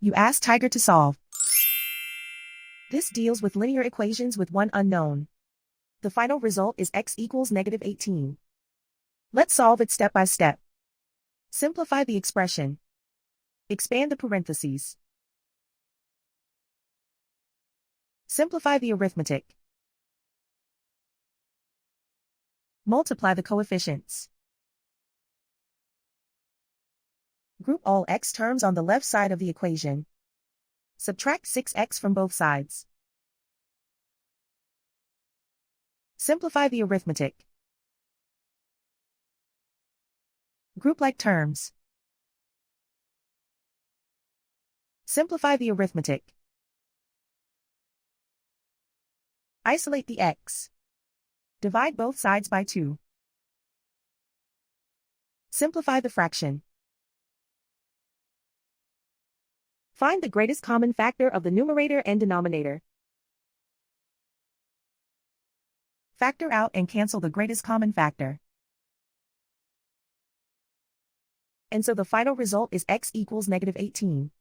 You ask Tiger to solve. This deals with linear equations with one unknown. The final result is x equals -18. Let's solve it step by step. Simplify the expression. Expand the parentheses. Simplify the arithmetic. Multiply the coefficients. Group all x terms on the left side of the equation. Subtract 6x from both sides. Simplify the arithmetic. Group like terms. Simplify the arithmetic. Isolate the x. Divide both sides by 2. Simplify the fraction. Find the greatest common factor of the numerator and denominator. Factor out and cancel the greatest common factor. And so the final result is x equals -18.